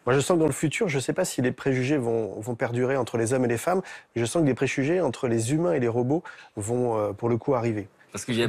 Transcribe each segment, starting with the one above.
Moi, je sens que dans le futur, je ne sais pas si les préjugés vont perdurer entre les hommes et les femmes, mais je sens que des préjugés entre les humains et les robots vont, pour le coup, arriver. Parce qu'il y a,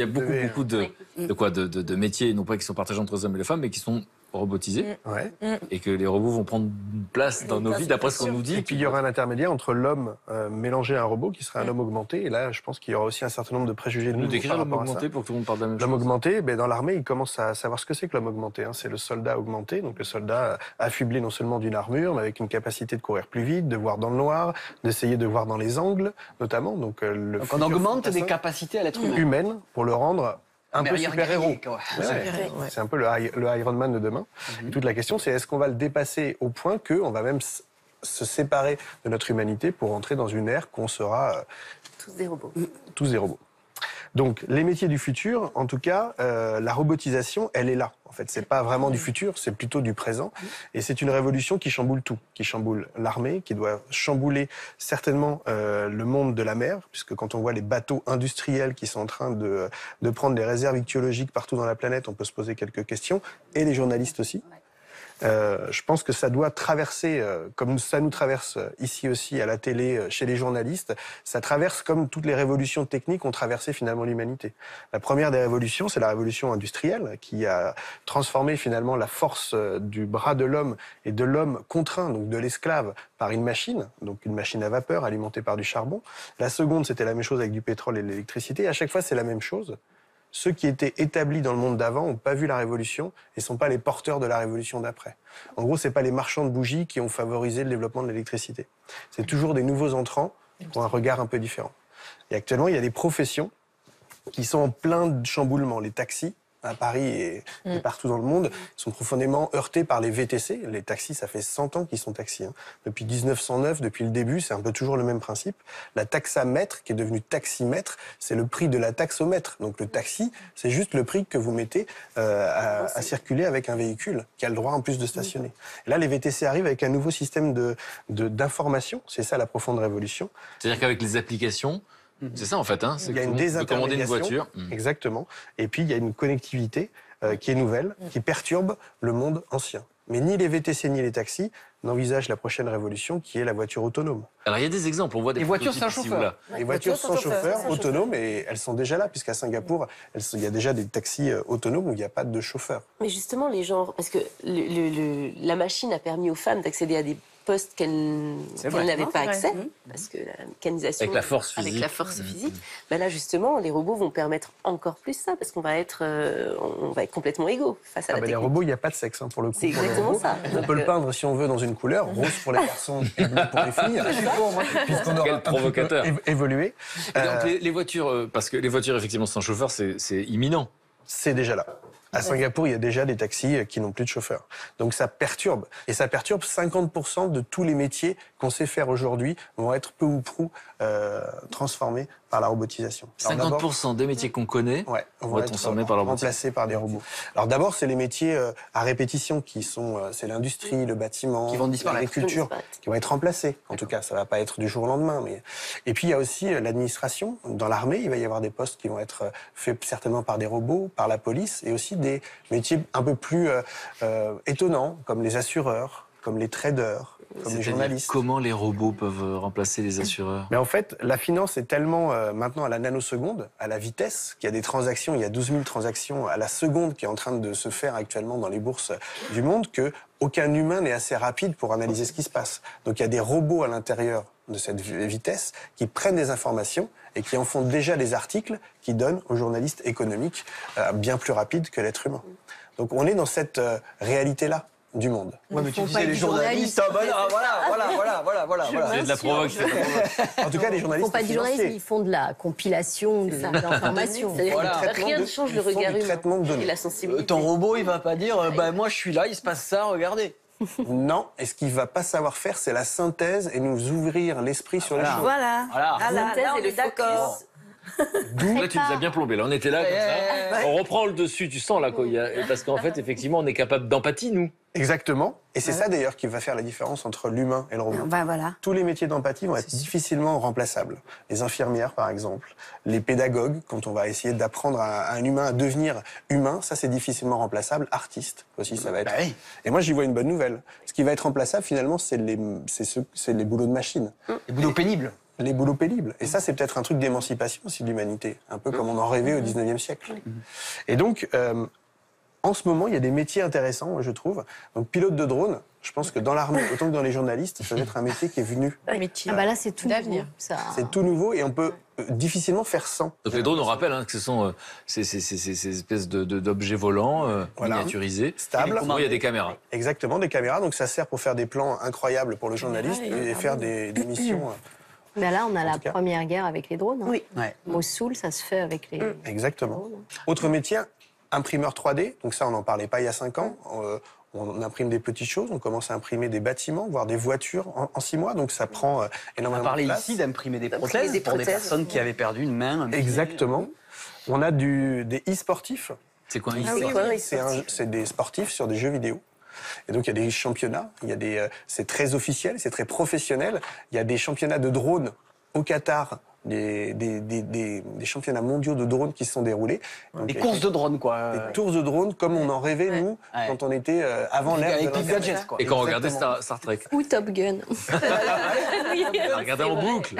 beaucoup de métiers, non pas qui sont partagés entre les hommes et les femmes, mais qui sont robotisés. Ouais. Et que les robots vont prendre une place dans nos vies, d'après ce qu'on nous dit. Et puis il y aura un intermédiaire entre l'homme mélangé à un robot qui sera un homme augmenté. Et là, je pense qu'il y aura aussi un certain nombre de préjugés. Nous décrire l'homme augmenté pour que tout le monde parle de la même chose. L'homme augmenté, dans l'armée, ils commencent à savoir ce que c'est que l'homme augmenté. C'est le soldat augmenté, donc le soldat affublé non seulement d'une armure, mais avec une capacité de courir plus vite, de voir dans le noir, d'essayer de voir dans les angles, notamment. Donc on augmente des capacités à l'être humain. Humaine pour le rendre un peu super-héros. C'est un peu le Iron Man de demain. Et toute la question, c'est est-ce qu'on va le dépasser au point qu'on va même se séparer de notre humanité pour entrer dans une ère qu'on sera... tous des robots. Tous des robots. Donc, les métiers du futur, en tout cas, la robotisation, elle est là. En fait, c'est pas vraiment du futur, c'est plutôt du présent. Et c'est une révolution qui chamboule tout. Qui chamboule l'armée, qui doit chambouler certainement le monde de la mer, puisque quand on voit les bateaux industriels qui sont en train de prendre des réserves ichtyologiques partout dans la planète, on peut se poser quelques questions. Et les journalistes aussi. Je pense que ça doit traverser, comme ça nous traverse ici aussi à la télé, chez les journalistes, ça traverse comme toutes les révolutions techniques ont traversé finalement l'humanité. La première des révolutions, c'est la révolution industrielle qui a transformé finalement la force du bras de l'homme et de l'homme contraint, donc de l'esclave, par une machine, donc une machine à vapeur alimentée par du charbon. La seconde, c'était la même chose avec du pétrole et de l'électricité. Et à chaque fois, c'est la même chose. Ceux qui étaient établis dans le monde d'avant n'ont pas vu la révolution et ne sont pas les porteurs de la révolution d'après. En gros, ce n'est pas les marchands de bougies qui ont favorisé le développement de l'électricité. C'est toujours des nouveaux entrants qui ont un regard un peu différent. Et actuellement, il y a des professions qui sont en plein chamboulement. Les taxis, à Paris et partout dans le monde, sont profondément heurtés par les VTC. Les taxis, ça fait 100 ans qu'ils sont taxis. Depuis 1909, depuis le début, c'est un peu toujours le même principe. La taxamètre, qui est devenue taximètre, c'est le prix de la taxe au mètre. Donc le taxi, c'est juste le prix que vous mettez à circuler avec un véhicule qui a le droit en plus de stationner. Et là, les VTC arrivent avec un nouveau système d'information. C'est ça la profonde révolution. C'est-à-dire qu'avec les applications... C'est ça en fait, il y a une désintermédiation, de commander une voiture. Exactement. Et puis il y a une connectivité qui est nouvelle, qui perturbe le monde ancien. Mais ni les VTC ni les taxis n'envisagent la prochaine révolution qui est la voiture autonome. Alors il y a des exemples, on voit des voitures sans chauffeur. Les voitures sans chauffeur autonomes, et elles sont déjà là, puisqu'à Singapour, il y a déjà des taxis autonomes où il n'y a pas de chauffeur. Mais justement, les gens, parce que la machine a permis aux femmes d'accéder à des postes qu'elles n'avaient pas accès, parce que la mécanisation... Avec la force physique. Avec la force physique. Ben là, justement, les robots vont permettre encore plus ça, parce qu'on va être complètement égaux face à la technique. Les robots, il n'y a pas de sexe, pour le coup. C'est exactement ça. On peut le peindre, si on veut, dans une couleur, rose pour les garçons et bleu pour les filles. Puisqu'on aura Quel provocateur. évolué. Donc les voitures, parce que les voitures, effectivement, sans chauffeur, c'est imminent. C'est déjà là. À Singapour, il y a déjà des taxis qui n'ont plus de chauffeur. Donc ça perturbe. Et ça perturbe 50% de tous les métiers qu'on sait faire aujourd'hui vont être peu ou prou transformés par la robotisation. 50% des métiers qu'on connaît vont être transformés par la robotisation. Remplacés par des robots. Alors d'abord, c'est les métiers à répétition qui sont, c'est l'industrie, le bâtiment, l'agriculture, qui vont être remplacés. En tout cas, ça va pas être du jour au lendemain. Mais... Et puis il y a aussi l'administration. Dans l'armée, il va y avoir des postes qui vont être faits certainement par des robots, par la police, et aussi des métiers un peu plus étonnants, comme les assureurs, comme les traders, comme les journalistes. Comment les robots peuvent remplacer les assureurs? Mais en fait, la finance est tellement maintenant à la nanoseconde, à la vitesse, qu'il y a des transactions, il y a 12 000 transactions à la seconde qui est en train de se faire actuellement dans les bourses du monde, que aucun humain n'est assez rapide pour analyser ce qui se passe. Donc il y a des robots à l'intérieur de cette vitesse qui prennent des informations et qui en font déjà des articles qui donnent aux journalistes économiques bien plus rapides que l'être humain. Donc on est dans cette réalité-là du monde. Ouais, mais tu disais les journalistes, C'est de la provoque. En tout cas, les journalistes. Ils font pas du journalisme, ils font de la compilation d'informations. Rien ne change le regard humain et la sensibilité. Ton robot, il va pas dire, moi je suis là, il se passe ça, regardez. Non, et ce qu'il va pas savoir faire, c'est la synthèse et nous ouvrir l'esprit sur les choses. Voilà. La synthèse et le d'accord. Là, tu nous as bien plombé. Là, on était là, comme ça. On reprend le dessus, tu sens, là, parce qu'en fait, effectivement, on est capable d'empathie, nous. Exactement. Et c'est ça d'ailleurs qui va faire la différence entre l'humain et le robot. Ben voilà. Tous les métiers d'empathie vont être difficilement remplaçables. Les infirmières, par exemple, les pédagogues, quand on va essayer d'apprendre à un humain à devenir humain, ça c'est difficilement remplaçable. Artistes aussi, ça va être. Bah oui. Et moi j'y vois une bonne nouvelle. Ce qui va être remplaçable finalement, c'est les boulots de machine. Les boulots pénibles. Les boulots pénibles. Et ça, c'est peut-être un truc d'émancipation aussi de l'humanité, un peu comme on en rêvait au 19e siècle. Et donc, en ce moment, il y a des métiers intéressants, je trouve. Donc, pilote de drone, je pense que dans l'armée, autant que dans les journalistes, ça va être un métier qui est venu. Ah bah là, c'est tout D'avenir. nouveau, ça. C'est tout nouveau et on peut difficilement faire sans. Donc les drones, on rappelle que ce sont ces espèces d'objets volants miniaturisés. Stables. Où il y a des caméras. Exactement, des caméras. Donc, ça sert pour faire des plans incroyables pour le journaliste et faire des missions. Mais là, on a la tout cas. première guerre avec les drones. Oui. Ouais. Mossoul, ça se fait avec les... Exactement. Autre métier, imprimeur 3D. Donc ça, on n'en parlait pas il y a 5 ans. On imprime des petites choses, on commence à imprimer des bâtiments, voire des voitures en 6 mois. Donc ça prend On a énormément parlé de place. ici d'imprimer des D'imprimer prothèses des pour des prothèses. personnes qui avaient perdu une main. un pied. Exactement. On a des e-sportifs. C'est quoi un Ah oui, e-sport oui. C'est des sportifs sur des jeux vidéo. Et donc il y a des championnats, c'est très officiel, c'est très professionnel. Il y a des championnats de drones au Qatar, des championnats mondiaux de drones qui se sont déroulés. Donc, Des courses de drones, quoi. des tours de drones comme on en rêvait, nous, Ouais. quand on était avant l'ère de Avec les l'Internet. gadgets, quoi. Et quand on regardait Exactement. Star Trek, Ou Top Gun. on regardait en boucle.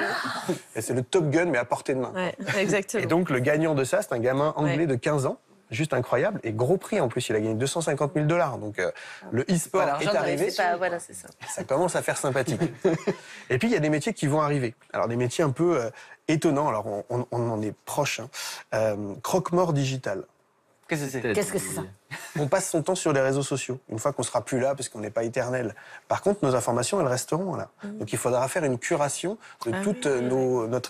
Et c'est le Top Gun, mais à portée de main. Ouais, exactement. Et donc, le gagnant de ça, c'est un gamin anglais de 15 ans. Juste incroyable. Et gros prix en plus. Il a gagné $250 000. Donc, le e-sport Pas l'argent est arrivé. C'est pas, voilà, c'est ça. Ça commence à faire sympathique. Et puis, il y a des métiers qui vont arriver. Alors, des métiers un peu étonnants. Alors, on en est proche. Croque-mort digital. Qu'est-ce que c'est? Qu'est-ce que c'est ça? On passe son temps sur les réseaux sociaux, une fois qu'on sera plus là, parce qu'on n'est pas éternel. Par contre, nos informations, elles resteront là. Donc il faudra faire une curation de toute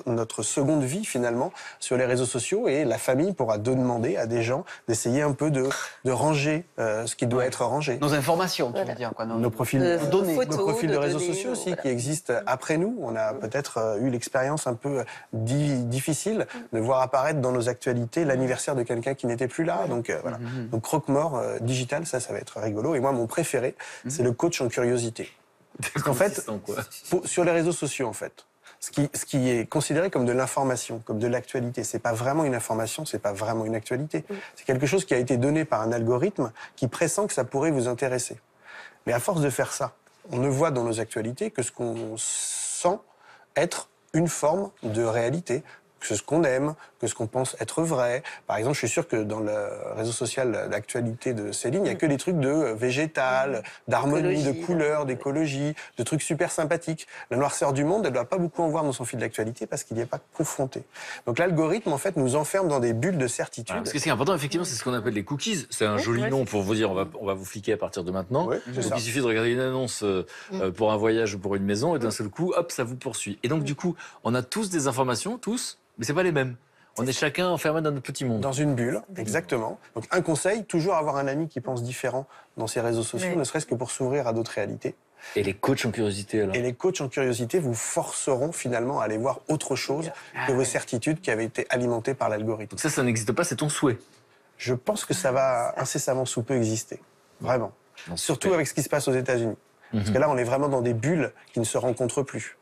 notre seconde vie, finalement, sur les réseaux sociaux, et la famille pourra demander à des gens d'essayer un peu de ranger ce qui doit être rangé. Nos informations, tu veux dire, quoi. Nos profils, données. nos profils de réseaux sociaux aussi, voilà. qui existent après nous. On a peut-être eu l'expérience un peu difficile de voir apparaître dans nos actualités l'anniversaire de quelqu'un qui n'était plus là. Donc voilà. Donc croque-mort digital, ça va être rigolo. Et moi, mon préféré, c'est le coach en curiosité. Parce qu'en fait, sur les réseaux sociaux, en fait, ce qui est considéré comme de l'information, comme de l'actualité, c'est pas vraiment une information, c'est pas vraiment une actualité. C'est quelque chose qui a été donné par un algorithme qui pressent que ça pourrait vous intéresser. Mais à force de faire ça, on ne voit dans nos actualités que ce qu'on sent être une forme de réalité, que ce qu'on aime, que ce qu'on pense être vrai. Par exemple, je suis sûr que dans le réseau social d'actualité de Céline, il n'y a que des trucs de végétal, d'harmonie, de couleurs, d'écologie, de trucs super sympathiques. La noirceur du monde, elle ne doit pas beaucoup en voir dans son fil d'actualité parce qu'il n'y est pas confronté. Donc l'algorithme, en fait, nous enferme dans des bulles de certitude. Parce que ce qui est important, effectivement, c'est ce qu'on appelle les cookies. C'est un joli nom pour vous dire, on va vous fliquer à partir de maintenant. Oui, c'est Donc ça. il suffit de regarder une annonce pour un voyage ou pour une maison, et d'un seul coup, hop, ça vous poursuit. Et donc du coup, on a tous des informations, tous, mais c'est pas les mêmes. On est chacun enfermé dans notre petit monde. Dans une bulle, exactement. Donc un conseil, toujours avoir un ami qui pense différent dans ses réseaux sociaux, ne serait-ce que pour s'ouvrir à d'autres réalités. Et les coachs en curiosité, alors? Et les coachs en curiosité vous forceront finalement à aller voir autre chose que vos certitudes qui avaient été alimentées par l'algorithme. Donc ça n'existe pas, c'est ton souhait. Je pense que ça va incessamment sous peu exister. Vraiment. Non, Surtout super. avec ce qui se passe aux États-Unis. Parce que là, on est vraiment dans des bulles qui ne se rencontrent plus.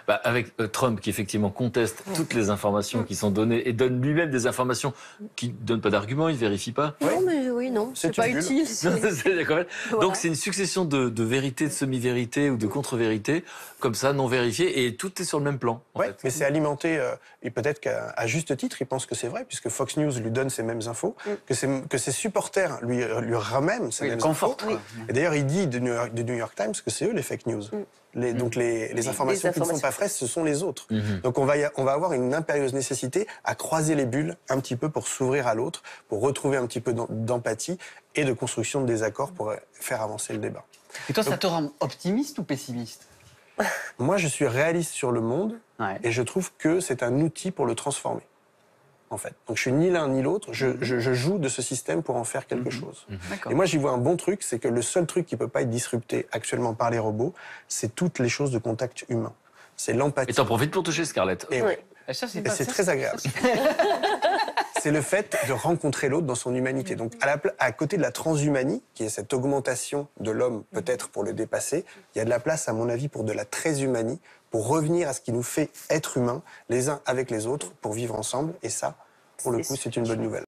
Bah, avec Trump qui effectivement conteste toutes les informations qui sont données et donne lui-même des informations qui ne donnent pas d'arguments, il ne vérifie pas. Non, mais oui, non, C'est c'est pas une bulle. utile. Donc c'est une succession de vérités, de semi-vérités ou de contre-vérités, comme ça, non vérifiées, et tout est sur le même plan. En Ouais, fait. mais c'est alimenté, et peut-être qu'à juste titre, il pense que c'est vrai, puisque Fox News lui donne ces mêmes infos, que ses supporters lui ramènent ces mêmes infos. Conforte. Et d'ailleurs, il dit de New York Times que c'est eux les fake news. Donc les informations qui ne sont pas fraîches, ce sont les autres. Donc on va avoir une impérieuse nécessité à croiser les bulles un petit peu pour s'ouvrir à l'autre, pour retrouver un petit peu d'empathie et de construction de désaccords pour faire avancer le débat. Et toi, ça te rend optimiste ou pessimiste? Moi, je suis réaliste sur le monde et je trouve que c'est un outil pour le transformer. En fait. Donc je suis ni l'un ni l'autre, je joue de ce système pour en faire quelque chose. Et moi j'y vois un bon truc, c'est que le seul truc qui peut pas être disrupté actuellement par les robots, c'est toutes les choses de contact humain. C'est l'empathie. Et t'en profites pour toucher Scarlett. Et, Oui. ouais. Et ça, c'est Et pas c'est ça, très agréable. c'est le fait de rencontrer l'autre dans son humanité. Donc, à côté de la transhumanie, qui est cette augmentation de l'homme, peut-être pour le dépasser, il y a de la place, à mon avis, pour de la transhumanie, pour revenir à ce qui nous fait être humains, les uns avec les autres, pour vivre ensemble. Et ça, pour le coup, c'est une bonne nouvelle.